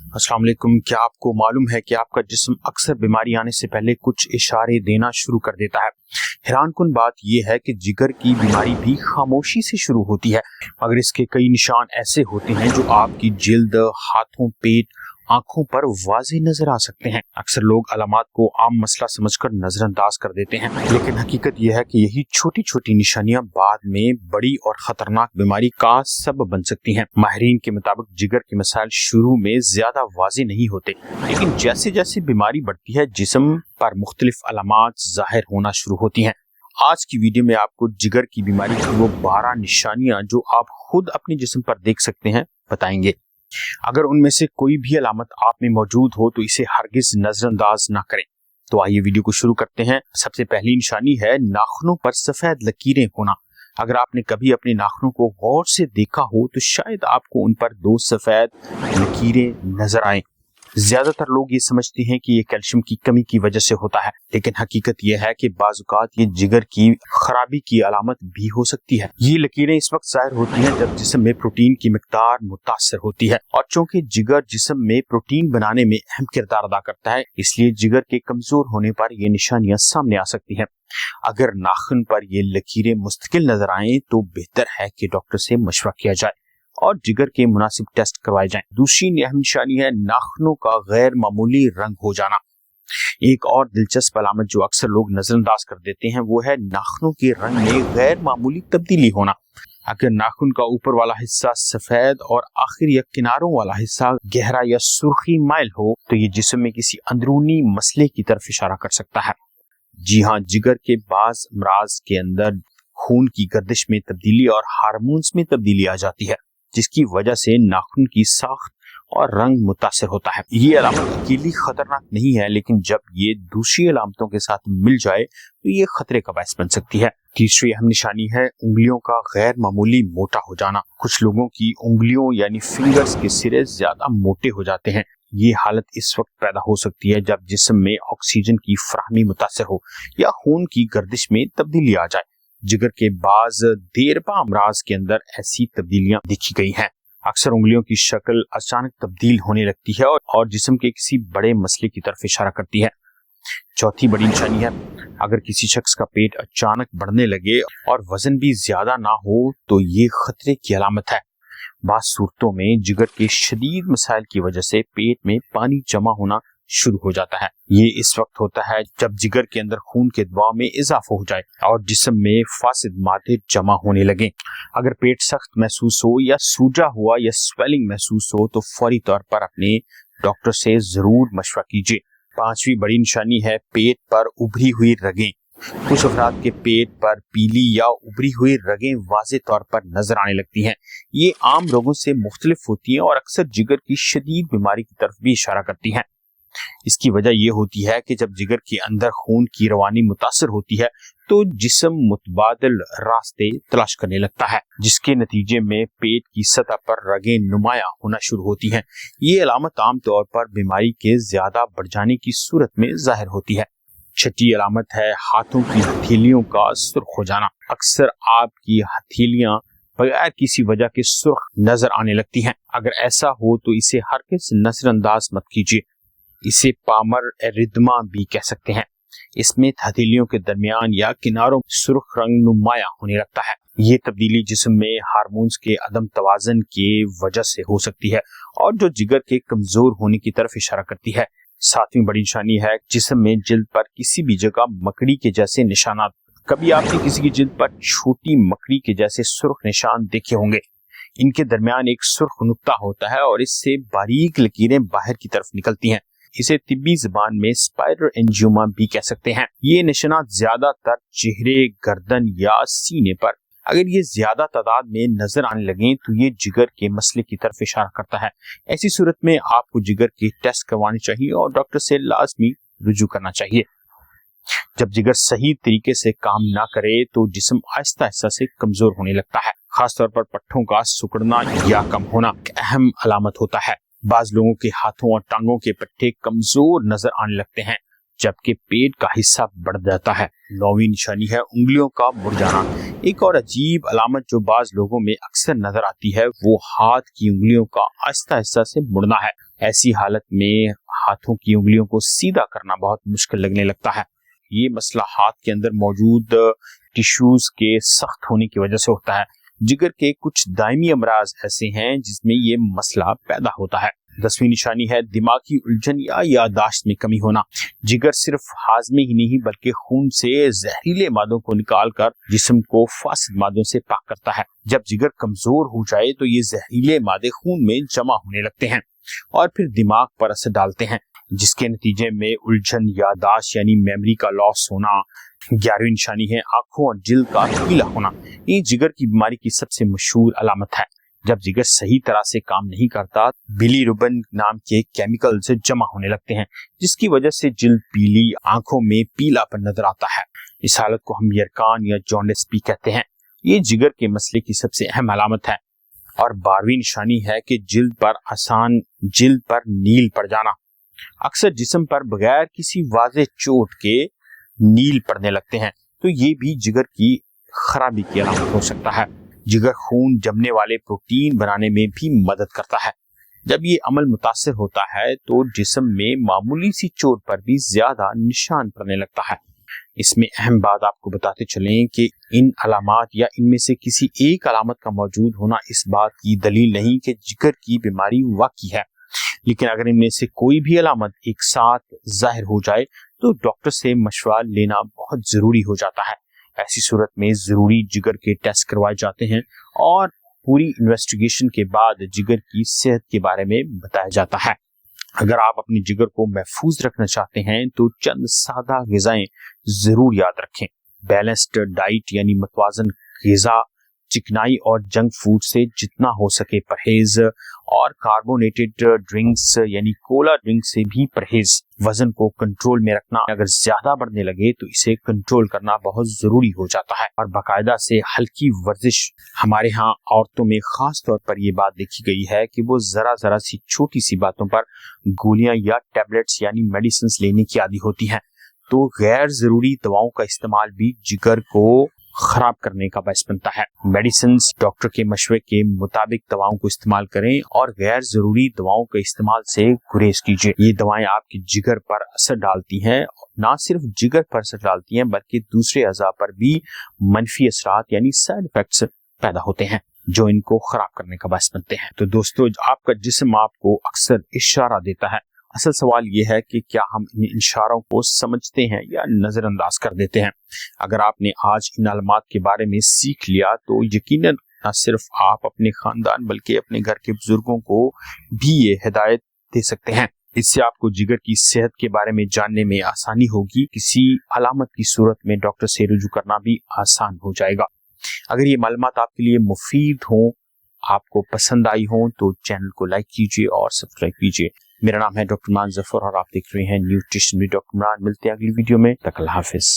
अस्सलाम वालेकुम। क्या आपको मालूम है कि आपका जिस्म अक्सर बीमारी आने से पहले कुछ इशारे देना शुरू कर देता है। हैरानकुन बात यह है कि जिगर की बीमारी भी खामोशी से शुरू होती है, मगर इसके कई निशान ऐसे होते हैं जो आपकी जिल्द, हाथों, पेट, आंखों पर वाज़ेह नजर आ सकते हैं। अक्सर लोग अलामात को आम मसला समझकर नजरअंदाज कर देते हैं, लेकिन हकीकत यह है कि यही छोटी छोटी निशानियां बाद में बड़ी और खतरनाक बीमारी का सबब बन सकती हैं। माहिरीन के मुताबिक जिगर के मसाइल शुरू में ज्यादा वाज़ेह नहीं होते, लेकिन जैसे जैसे बीमारी बढ़ती है जिस्म पर मुख्तलिफ अलामात जाहिर होना शुरू होती हैं। आज की वीडियो में आपको जिगर की बीमारी की वो 12 निशानियां जो आप खुद अपने जिस्म पर देख सकते हैं बताएंगे। अगर उनमें से कोई भी अलामत आप में मौजूद हो तो इसे हरगिज नजरअंदाज ना करें। तो आइए वीडियो को शुरू करते हैं। सबसे पहली निशानी है नाखूनों पर सफेद लकीरें होना। अगर आपने कभी अपने नाखूनों को गौर से देखा हो तो शायद आपको उन पर 2 सफेद लकीरें नजर आए। ज्यादातर लोग ये समझते हैं कि ये कैल्शियम की कमी की वजह से होता है, लेकिन हकीकत यह है कि बाज़-औक़ात ये जिगर की खराबी की अलामत भी हो सकती है। ये लकीरें इस वक्त ज़ाहिर होती हैं जब जिस्म में प्रोटीन की मिक़दार मुतासर होती है, और चूंकि जिगर जिस्म में प्रोटीन बनाने में अहम किरदार अदा करता है, इसलिए जिगर के कमजोर होने पर ये निशानियां सामने आ सकती हैं। अगर नाखून पर ये लकीरें मुस्तकिल नजर आए तो बेहतर है कि डॉक्टर से मशवरा किया जाए और जिगर के मुनासिब टेस्ट करवाए जाएं। दूसरी अहम निशानी है नाखूनों का गैर मामूली रंग हो जाना। एक और दिलचस्प अलामत जो अक्सर लोग नजरअंदाज कर देते हैं वो है नाखूनों के रंग में गैर मामूली तब्दीली होना। अगर नाखून का ऊपर वाला हिस्सा सफेद और आखिर या किनारों वाला हिस्सा गहरा या सुर्खी माइल हो तो ये जिस्म में किसी अंदरूनी मसले की तरफ इशारा कर सकता है। जी हाँ, जिगर के बाज अमराज के अंदर खून की गर्दिश में तब्दीली और हार्मोन्स में तब्दीली आ जाती है, जिसकी वजह से नाखून की साख्त और रंग मुतासर होता है। ये अलामत अकेली खतरनाक नहीं है, लेकिन जब ये दूसरी अलामतों के साथ मिल जाए तो ये खतरे का बायस बन सकती है। तीसरी अहम निशानी है उंगलियों का गैर मामूली मोटा हो जाना। कुछ लोगों की उंगलियों यानी फिंगर्स के सिरे ज्यादा मोटे हो जाते हैं। ये हालत इस वक्त पैदा हो सकती है जब जिस्म में ऑक्सीजन की फराहमी मुतासर हो या खून की गर्दिश में तब्दीली आ जाए। जिगर के बाज देरपा अमराज के अंदर ऐसी तब्दीलियां देखी गई हैं। अक्सर उंगलियों की शक्ल अचानक तब्दील होने लगती है और जिस्म के किसी बड़े मसले की तरफ इशारा करती है। चौथी बड़ी निशानी है अगर किसी शख्स का पेट अचानक बढ़ने लगे और वजन भी ज्यादा ना हो तो ये खतरे की अलामत है। बाज़ सूरतों में जिगर के शदीद मसाइल की वजह से पेट में पानी जमा होना शुरू हो जाता है। ये इस वक्त होता है जब जिगर के अंदर खून के दबाव में इजाफा हो जाए और जिस्म में फासिद मादे जमा होने लगे। अगर पेट सख्त महसूस हो या सूजा हुआ या स्वेलिंग महसूस हो तो फौरी तौर पर अपने डॉक्टर से जरूर मशवरा कीजिए। पांचवी बड़ी निशानी है पेट पर उभरी हुई रगें। कुछ अफराद के पेट पर पीली या उभरी हुई रगें वाज़ेह तौर पर नजर आने लगती हैं। ये आम रोगों से मुख्तलिफ होती हैं और अक्सर जिगर की शदीद बीमारी की तरफ भी इशारा करती हैं। इसकी वजह यह होती है कि जब जिगर के अंदर खून की रवानी मुतासर होती है तो जिस्म मुतबादिल रास्ते तलाश करने लगता है, जिसके नतीजे में पेट की सतह पर रगें नुमाया होना शुरू होती हैं। ये अलामत आम तौर पर बीमारी के ज्यादा बढ़ जाने की सूरत में जाहिर होती है। छठी अलामत है हाथों की हथेलियों का सुर्ख हो जाना। अक्सर आपकी हथेलियां बगैर किसी वजह के सुर्ख नजर आने लगती हैं। अगर ऐसा हो तो इसे हरगिज़ नजरअंदाज मत कीजिए। इसे पामर एरिथमा भी कह सकते हैं। इसमें हथेलियों के दरमियान या किनारों सुर्ख रंग नुमाया होने लगता है। ये तब्दीली जिस्म में हार्मोन्स के अदम तवाज़न के वजह से हो सकती है और जो जिगर के कमजोर होने की तरफ इशारा करती है। सातवीं बड़ी निशानी है जिस्म में जिल्द पर किसी भी जगह मकड़ी के जैसे निशानात। कभी आपने किसी की जिल्द पर छोटी मकड़ी के जैसे सुर्ख निशान देखे होंगे। इनके दरमियान एक सुर्ख नुक्ता होता है और इससे बारीक लकीरें बाहर की तरफ निकलती हैं। इसे तिब्बी ज़बान में स्पाइडर एंजियोमा भी कह सकते हैं। ये निशानात ज्यादातर चेहरे, गर्दन या सीने पर अगर ये ज्यादा तादाद में नजर आने लगे तो ये जिगर के मसले की तरफ इशारा करता है। ऐसी सूरत में आपको जिगर के टेस्ट करवाने चाहिए और डॉक्टर से लाजमी रुजू करना चाहिए। जब जिगर सही तरीके से काम ना करे तो जिस्म आहिस्ता आहिस्ता से कमजोर होने लगता है। खासतौर पर पट्टों का सिकुड़ना या कम होना एक अहम अलामत होता है। बाज लोगों के हाथों और टांगों के पट्टे कमजोर नजर आने लगते हैं जबकि पेट का हिस्सा बढ़ जाता है। 9वीं निशानी है उंगलियों का मुड़ जाना। एक और अजीब अलामत जो बाज लोगों में अक्सर नजर आती है वो हाथ की उंगलियों का आहिस्ता आहिस्ता से मुड़ना है। ऐसी हालत में हाथों की उंगलियों को सीधा करना बहुत मुश्किल लगने लगता है। ये मसला हाथ के अंदर मौजूद टिश्यूज के सख्त होने की वजह से होता है। जिगर के कुछ दायमी अमराज ऐसे हैं जिसमें ये मसला पैदा होता है। 10वीं निशानी है दिमागी उलझन या याददाश्त में कमी होना। जिगर सिर्फ हाजमे ही नहीं बल्कि खून से जहरीले मादों को निकालकर जिस्म को फासिद मादों से पाक करता है। जब जिगर कमजोर हो जाए तो ये जहरीले मादे खून में जमा होने लगते हैं और फिर दिमाग पर असर डालते हैं, जिसके नतीजे में उलझन, याददाश्त यानी मेमोरी का लॉस होना। 11वीं निशानी है आंखों और जिल्द का पीला होना। ये जिगर की बीमारी की सबसे मशहूर अलामत है। जब जिगर सही तरह से काम नहीं करता, बिलीरुबिन नाम के केमिकल से जमा होने लगते हैं, जिसकी वजह से जिल्द पीली, आंखों में पीलापन नजर आता है। इस हालत को हम यरकान या जॉन्डिस भी कहते हैं। ये जिगर के मसले की सबसे अहम अलामत है। और 12वीं निशानी है कि जिल्द पर नील पड़ जाना। अक्सर जिस्म पर बगैर किसी वाज़ेह चोट के नील पड़ने लगते हैं, तो ये भी जिगर की खराबी की अलामत हो सकता है। जिगर खून जमने वाले प्रोटीन बनाने में भी मदद करता है। जब ये अमल मुतासिर होता है तो जिस्म में मामूली सी चोट पर भी ज्यादा निशान पड़ने लगता है। इसमें अहम बात आपको बताते चलें कि इन अलामात या इनमें से किसी एक अलामत का मौजूद होना इस बात की दलील नहीं कि जिगर की बीमारी वाकई है, लेकिन अगर इनमें से कोई भी अलामत एक साथ जाहिर हो जाए तो डॉक्टर से मशवरा लेना बहुत जरूरी हो जाता है। ऐसी सूरत में जरूरी जिगर के टेस्ट करवाए जाते हैं और पूरी इन्वेस्टिगेशन के बाद जिगर की सेहत के बारे में बताया जाता है। अगर आप अपनी जिगर को महफूज रखना चाहते हैं तो चंद सादा ग़िज़ाएं जरूर याद रखें। बैलेंस्ड डाइट यानी मतवाज़न ग़िज़ा, चिकनाई और जंक फूड से जितना हो सके परहेज, और कार्बोनेटेड ड्रिंक्स यानी कोला ड्रिंक से भी परहेज। वजन को कंट्रोल में रखना, अगर ज्यादा बढ़ने लगे तो इसे कंट्रोल करना बहुत जरूरी हो जाता है। और बाकायदा से हल्की वर्जिश। हमारे यहाँ औरतों में खास तौर पर ये बात देखी गई है कि वो जरा सी छोटी सी बातों पर गोलियां या टैबलेट्स यानी मेडिसिन लेने की आदी होती हैं, तो गैर जरूरी दवाओं का इस्तेमाल भी जिगर को खराब करने का बायस बनता है। मेडिसिन डॉक्टर के मशवरे के मुताबिक दवाओं को इस्तेमाल करें और गैर जरूरी दवाओं के इस्तेमाल से गुरेज कीजिए। ये दवाएं आपके जिगर पर असर डालती हैं, ना सिर्फ जिगर पर असर डालती हैं बल्कि दूसरे अज़ा पर भी मनफी असरात यानी साइड इफेक्ट्स पैदा होते हैं जो इनको खराब करने का बायस बनते हैं। तो दोस्तों, आपका जिस्म आपको अक्सर इशारा देता है। असल सवाल यह है कि क्या हम इन इशारों को समझते हैं या नजरअंदाज कर देते हैं। अगर आपने आज इन अलामात के बारे में सीख लिया तो यकीनन न सिर्फ आप अपने खानदान बल्कि अपने घर के बुजुर्गों को भी ये हिदायत दे सकते हैं। इससे आपको जिगर की सेहत के बारे में जानने में आसानी होगी। किसी अलामत की सूरत में डॉक्टर से रुजू करना भी आसान हो जाएगा। अगर ये मालूमात आपके लिए मुफीद हो, आपको पसंद आई हो, तो चैनल को लाइक कीजिए और सब्सक्राइब कीजिए। मेरा नाम है डॉक्टर इमरान जफर और आप देख रहे हैं न्यूट्रिशन विद डॉक्टर इमरान। मिलते हैं अगली वीडियो में। तक अल्लाह हाफिज।